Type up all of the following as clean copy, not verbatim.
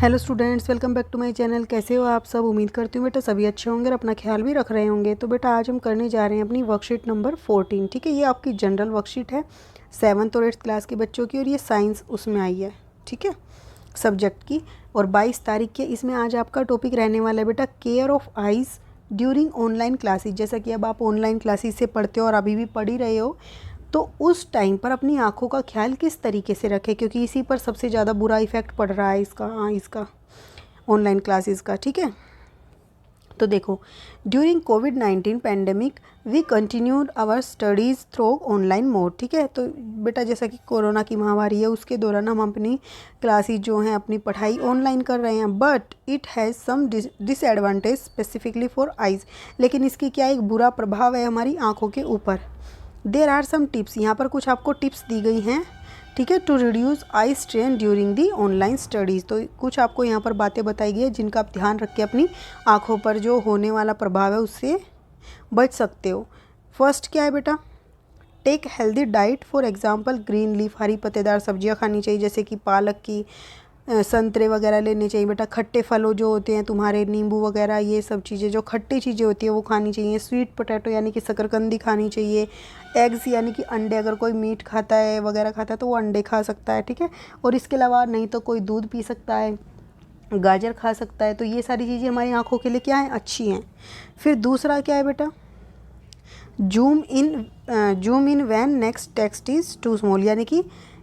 Hello students, welcome back to my channel. कैसे हो आप सब? उम्मीद करती हूँ बेटा सभी अच्छे होंगे और अपना ख्याल भी रख रहे होंगे। तो बेटा आज हम करने जा रहे हैं अपनी वर्कशीट नंबर 14। ठीक है, ये आपकी जनरल वर्कशीट है 7th और 8th क्लास के बच्चों की, और ये साइंस उसमें आई है। ठीक है, सब्जेक्ट की। और 22 तारीख के इसमें आज आपका टॉपिक रहने वाला है बेटा care of eyes during online classes. जैसा कि अब आप ऑनलाइन क्लासेज से पढ़ते हो और अभी भी पढ़ ही रहे हो, तो उस टाइम पर अपनी आँखों का ख्याल किस तरीके से रखें, क्योंकि इसी पर सबसे ज़्यादा बुरा इफ़ेक्ट पड़ रहा है इसका ऑनलाइन क्लासेस का। ठीक है, तो देखो, ड्यूरिंग कोविड-19 pandemic we continued our studies through online mode. ठीक है, तो बेटा जैसा कि कोरोना की महामारी है उसके दौरान हम अपनी क्लासेस जो हैं, अपनी पढ़ाई ऑनलाइन कर रहे हैं। But it has some disadvantage specifically for eyes. लेकिन इसकी क्या एक बुरा प्रभाव है हमारी आँखों के ऊपर। देयर आर सम टिप्स, यहाँ पर कुछ आपको टिप्स दी गई हैं। ठीक है, to reduce eye strain during the online studies. तो कुछ आपको यहाँ पर बातें बताई गई है जिनका आप ध्यान रख के अपनी आँखों पर जो होने वाला प्रभाव है उससे बच सकते हो। फर्स्ट क्या है बेटा, take healthy diet. For example green leaf, हरी पत्तेदार सब्जियां खानी चाहिए, जैसे कि पालक की, संतरे वगैरह लेने चाहिए बेटा। खट्टे फलों जो होते हैं तुम्हारे, नींबू वगैरह, ये सब चीज़ें जो खट्टी चीज़ें होती है वो खानी चाहिए। स्वीट पोटैटो यानी कि शकरकंदी खानी चाहिए। एग्स यानी कि अंडे, अगर कोई मीट खाता है वगैरह खाता है तो वो अंडे खा सकता है। ठीक है, और इसके अलावा नहीं तो कोई दूध पी सकता है, गाजर खा सकता है। तो ये सारी चीज़ें हमारी आँखों के लिए क्या है, अच्छी हैं। फिर दूसरा क्या है बेटा, zoom in when next text is too small, यानी कि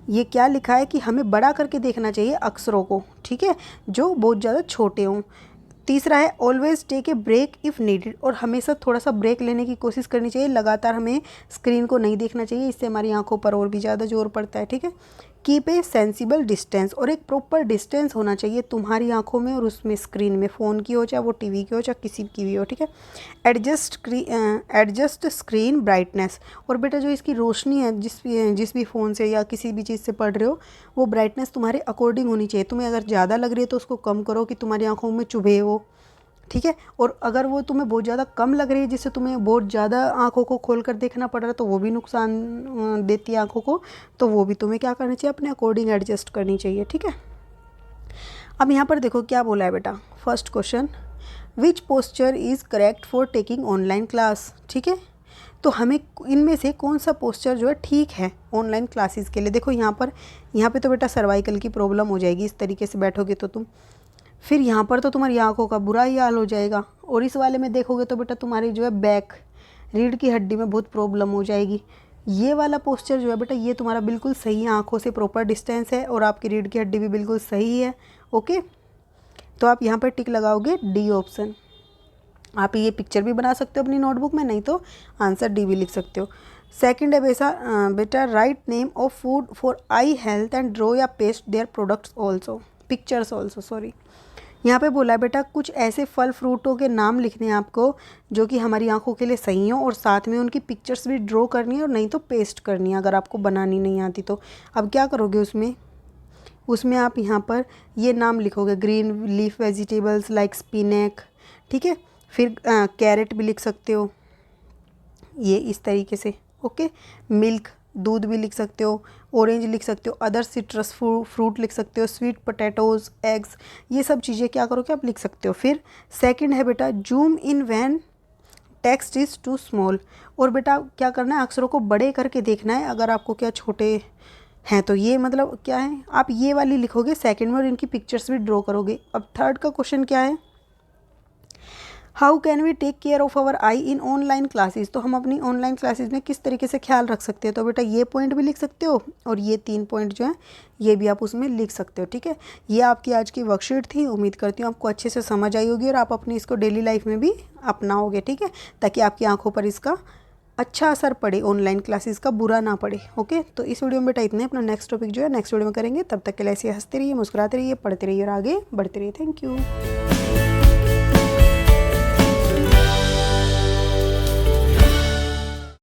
ये क्या लिखा है कि हमें बड़ा करके देखना चाहिए अक्षरों को। ठीक है, जो बहुत ज़्यादा छोटे हों। तीसरा है always take a break if needed, और हमेशा थोड़ा सा ब्रेक लेने की कोशिश करनी चाहिए। लगातार हमें स्क्रीन को नहीं देखना चाहिए, इससे हमारी आंखों पर और भी ज़्यादा जोर पड़ता है। ठीक है, कीप ए सेंसिबल डिस्टेंस, और एक प्रॉपर डिस्टेंस होना चाहिए तुम्हारी आंखों में और उसमें स्क्रीन में, फ़ोन की हो चाहे वो टीवी की हो चाहे किसी की भी हो। ठीक है, एडजस्ट स्क्रीन ब्राइटनेस, और बेटा जो इसकी रोशनी है जिस भी फ़ोन से या किसी भी चीज़ से पढ़ रहे हो, वो ब्राइटनेस तुम्हारे अकॉर्डिंग होनी चाहिए। तुम्हें अगर ज़्यादा लग रही है तो उसको कम करो कि तुम्हारी आंखों में चुभे वो। ठीक है, और अगर वो तुम्हें बहुत ज़्यादा कम लग रही है जिससे तुम्हें बहुत ज़्यादा आंखों को खोल कर देखना पड़ रहा है, तो वो भी नुकसान देती है आंखों को, तो वो भी तुम्हें क्या करना चाहिए, अपने अकॉर्डिंग एडजस्ट करनी चाहिए। ठीक है, अब यहाँ पर देखो क्या बोला है बेटा। First question, which posture is correct for taking online class. ठीक है, तो हमें इनमें से कौन सा पोस्चर जो है ठीक है ऑनलाइन क्लासेस के लिए। देखो यहाँ पे तो बेटा सर्वाइकल की प्रॉब्लम हो जाएगी, इस तरीके से बैठोगे तो तुम, फिर यहाँ पर तो तुम्हारी आंखों का बुरा ही हाल हो जाएगा, और इस वाले में देखोगे तो बेटा तुम्हारी जो है बैक, रीढ़ की हड्डी में बहुत प्रॉब्लम हो जाएगी। ये वाला पोस्चर जो है बेटा ये तुम्हारा बिल्कुल सही है, आंखों से प्रॉपर डिस्टेंस है और आपकी रीढ़ की हड्डी भी बिल्कुल सही है। ओके, तो आप यहाँ पर टिक लगाओगे डी ऑप्शन। आप ये पिक्चर भी बना सकते हो अपनी नोटबुक में, नहीं तो आंसर डी भी लिख सकते हो। सेकंड है बेटा write name of food for eye health and draw या paste their products also, pictures also, sorry. यहाँ पे बोला है बेटा कुछ ऐसे फल फ्रूटों के नाम लिखने हैं आपको जो कि हमारी आंखों के लिए सही हो, और साथ में उनकी पिक्चर्स भी ड्रॉ करनी है और नहीं तो पेस्ट करनी है, अगर आपको बनानी नहीं आती तो। अब क्या करोगे उसमें आप यहाँ पर ये नाम लिखोगे, ग्रीन लीफ वेजिटेबल्स लाइक स्पिनैक। ठीक है, फिर कैरेट भी लिख सकते हो ये इस तरीके से। ओके, मिल्क, दूध भी लिख सकते हो, ऑरेंज लिख सकते हो, अदर सिट्रस फ्रूट लिख सकते हो, स्वीट पोटैटोज़, एग्स, ये सब चीज़ें क्या करोगे आप लिख सकते हो। फिर सेकंड है बेटा zoom in when text is too small, और बेटा क्या करना है, अक्षरों को बड़े करके देखना है अगर आपको क्या छोटे हैं तो। ये मतलब क्या है, आप ये वाली लिखोगे सेकंड में और इनकी पिक्चर्स भी ड्रॉ करोगे। अब थर्ड का क्वेश्चन क्या है, how can we take care of our eye in online classes. तो हम अपनी ऑनलाइन क्लासेस में किस तरीके से ख्याल रख सकते हैं। तो बेटा ये पॉइंट भी लिख सकते हो और ये 3 पॉइंट जो हैं ये भी आप उसमें लिख सकते हो। ठीक है, ये आपकी आज की वर्कशीट थी। उम्मीद करती हूँ आपको अच्छे से समझ आई होगी और आप अपनी इसको डेली लाइफ में भी अपनाओगे। ठीक है, ताकि आपकी आंखों पर इसका अच्छा असर पड़े, ऑनलाइन क्लासेस का बुरा ना पड़े। ओके, तो इस वीडियो में बेटा इतने, अपना नेक्स्ट टॉपिक जो है नेक्स्ट वीडियो में करेंगे। तब तक के लिए ऐसे हंसते रहिए, मुस्कुराते रहिए, पढ़ते रहिए और आगे बढ़ते रहिए। Thank you.